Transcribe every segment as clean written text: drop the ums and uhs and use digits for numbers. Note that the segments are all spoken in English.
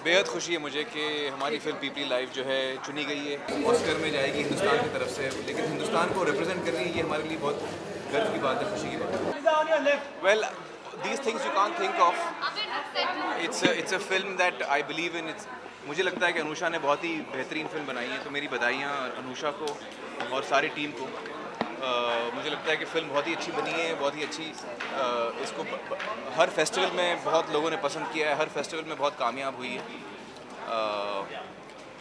बेहद खुशी है मुझे कि हमारी फिल्म पीपली लाइव जो है चुनी गई है, ऑस्कर में जाएगी हिंदुस्तान की तरफ से, लेकिन हिंदुस्तान को रिप्रेजेंट कर रही है, ये हमारे लिए बहुत गर्व की बात है, खुशी की बात है। Well, these things you can't think of. It's a film that I believe in. मुझे लगता है कि अनुषा ने बहुत ही बेहतरीन फिल्म बनाई है, तो मेरी बधाइयाँ अनुषा को और सारी टीम को। मुझे लगता है कि फ़िल्म बहुत ही अच्छी बनी है, बहुत ही अच्छी। इसको हर फेस्टिवल में बहुत लोगों ने पसंद किया है, हर फेस्टिवल में बहुत कामयाब हुई है।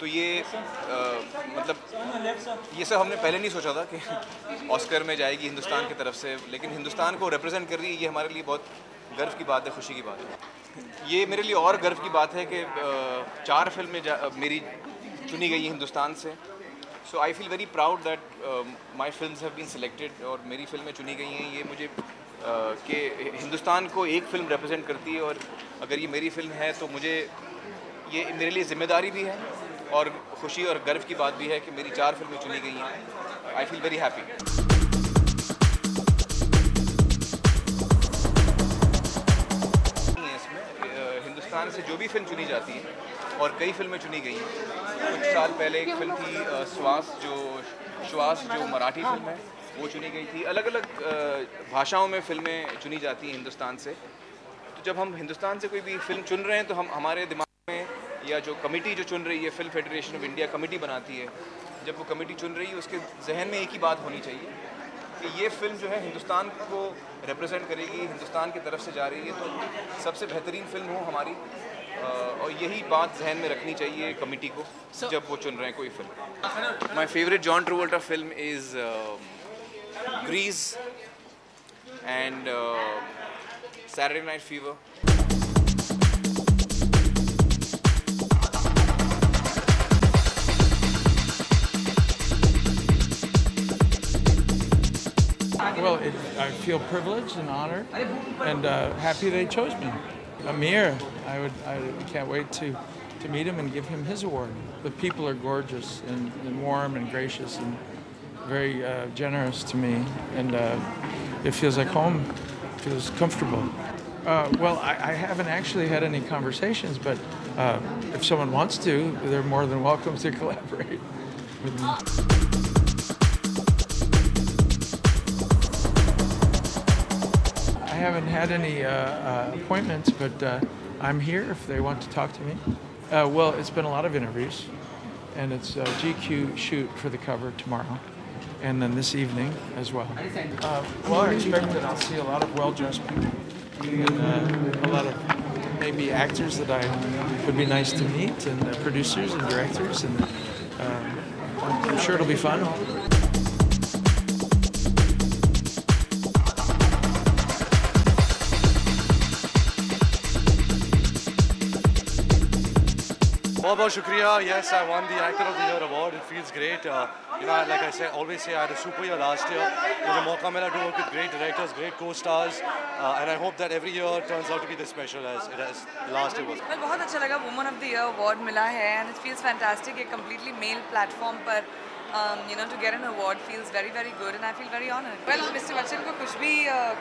तो ये मतलब ये सब हमने पहले नहीं सोचा था कि ऑस्कर में जाएगी हिंदुस्तान की तरफ से, लेकिन हिंदुस्तान को रिप्रेजेंट कर रही है, ये हमारे लिए बहुत गर्व की बात है, खुशी की बात है। ये मेरे लिए और गर्व की बात है कि 4 फिल्में मेरी चुनी गई हैं हिंदुस्तान से। So I feel very proud that my films have been selected और मेरी फिल्में चुनी गई हैं। ये मुझे कि हिंदुस्तान को एक फ़िल्म रिप्रेजेंट करती है, और अगर ये मेरी फ़िल्म है तो मुझे ये मेरे लिए ज़िम्मेदारी भी है और खुशी और गर्व की बात भी है कि मेरी 4 फिल्में चुनी गई हैं। आई फील वेरी हैप्पी। इसमें हिंदुस्तान से जो भी फिल्म चुनी जाती है, और कई फिल्में चुनी गई हैं। कुछ साल पहले एक फिल्म थी श्वास जो मराठी फिल्म है, वो चुनी गई थी। अलग अलग भाषाओं में फिल्में चुनी जाती हैं हिंदुस्तान से। तो जब हम हिंदुस्तान से कोई भी फिल्म चुन रहे हैं तो हम हमारे दिमाग में, या जो कमेटी जो चुन रही है, film federation of India committee बनाती है, जब वो कमेटी चुन रही है उसके जहन में एक ही बात होनी चाहिए कि ये फिल्म जो है हिंदुस्तान को रिप्रेजेंट करेगी, हिंदुस्तान की तरफ से जा रही है, तो सबसे बेहतरीन फिल्म हो हमारी। और यही बात जहन में रखनी चाहिए कमेटी को जब वो चुन रहे हैं कोई film. My favourite John Travolta film is Grease and Saturday Night Fever. Well, I feel privileged and honored, and happy they chose me. Amir, I can't wait to meet him and give him his award. The people are gorgeous and warm and gracious and very generous to me, and it feels like home. It feels comfortable. Well, I haven't actually had any conversations, but if someone wants to, they're more than welcome to collaborate with me. I haven't had any appointments, but I'm here if they want to talk to me. Well, it's been a lot of interviews, and it's a GQ shoot for the cover tomorrow, and then this evening as well. Well, I expect that I'll see a lot of well-dressed people, and a lot of maybe actors that would be nice to meet, and producers and directors, and I'm sure it'll be fun. बहुत शुक्रिया. Yes, I won the Actor of the Year award. It feels great. Like I say, always say I had a super year last year. मुझे मौका मिला to work with great directors, great co-stars, and I hope that every year turns out to be this special as last year was. Well, बहुत अच्छा लगा. Woman of the Year award मिला है, and it feels fantastic. A completely male platform पर to get an award feels very very good, and I feel very honored. Well, Mr. Bachchan को कुछ भी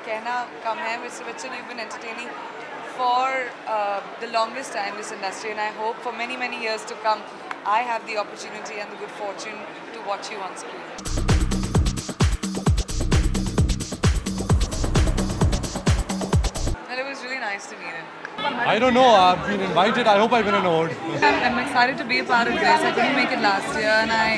कहना कम है. Mr. Bachchan, you've been entertaining for the longest time in this industry, and I hope for many many years to come I have the opportunity and the good fortune to watch you on screen. Well, it was really nice to meet him. I don't know. I've been invited. I hope I win an award. I'm excited to be a part of Grace. I couldn't make it last year, and I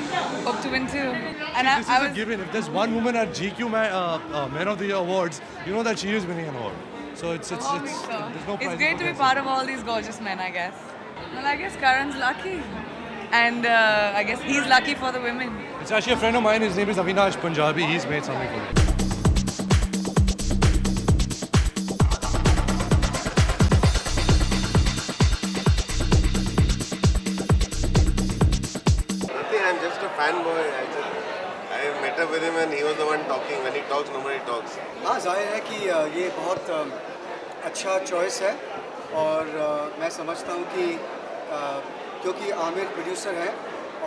hope to win too. And This is a given. If there's one woman at GQ Men of the Year awards, you know that she is winning an award. So it's there's no prize. It's great to be part of all these gorgeous men, I guess. Well, I guess Karan's lucky, and I guess he's lucky for the women. It's actually a friend of mine. His name is Avinash Punjabi. He's made something for me. I'm just a fanboy. I met up with him and he was the one talking. When he talks, nobody talks. हाँ, जाहिर है कि ये बहुत अच्छा choice है, और मैं समझता हूँ कि क्योंकि आमिर प्रोड्यूसर हैं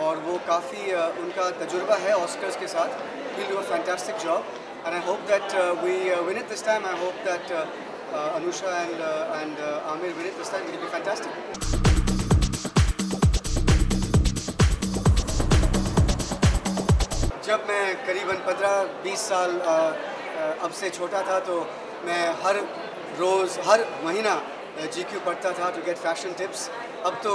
और वो काफ़ी उनका तजुर्बा है ऑस्कर्स के साथ. He'll do a fantastic job, and I hope that we win it this time. I hope that Anusha and Amir win it this time. It'll be fantastic. करीबन 15-20 साल अब से छोटा था, तो मैं हर रोज़ हर महीना GQ पढ़ता था to get fashion tips. अब तो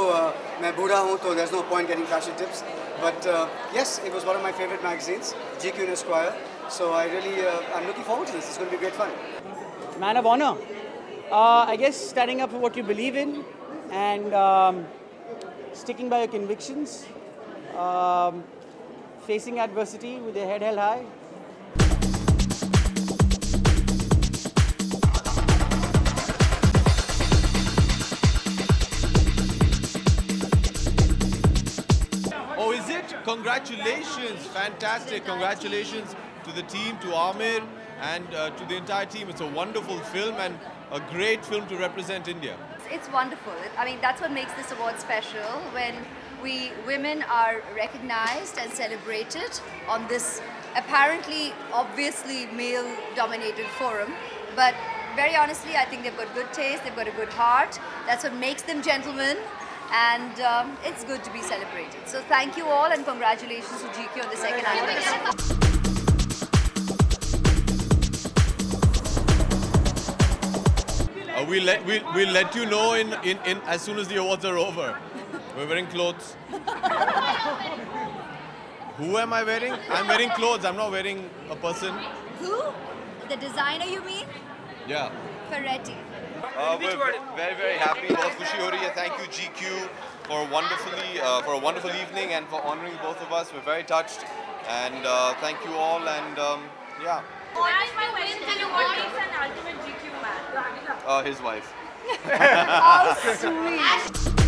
मैं बूढ़ा हूँ, तो there's no point getting fashion tips. But yes, it was one of my favorite magazines, GQ and Esquire. So I really, I'm looking forward to this. It's going to be great fun. Man of honor. I guess standing up for what you believe in and sticking by your convictions, facing adversity with your head held high. Oh, is it? Congratulations. Fantastic. Congratulations to the team, to Amir, and to the entire team. It's a wonderful film and a great film to represent India. It's wonderful. I mean, that's what makes this award special, when we women are recognized and celebrated on this apparently, obviously male-dominated forum. But very honestly, I think they've got good taste, they've got a good heart. That's what makes them gentlemen. And it's good to be celebrated. So thank you all and congratulations to GQ on the second anniversary. We'll let you know in as soon as the awards are over. We're wearing clothes. Who am I wearing? I'm wearing clothes. I'm not wearing a person. Who? The designer, you mean? Yeah. Ferretti. We're very, very happy. बहुत खुशी हो रही है. Thank you GQ for a wonderful evening and for honoring both of us. We're very touched, and thank you all. And yeah. What makes an ultimate GQ man? His wife. How sweet.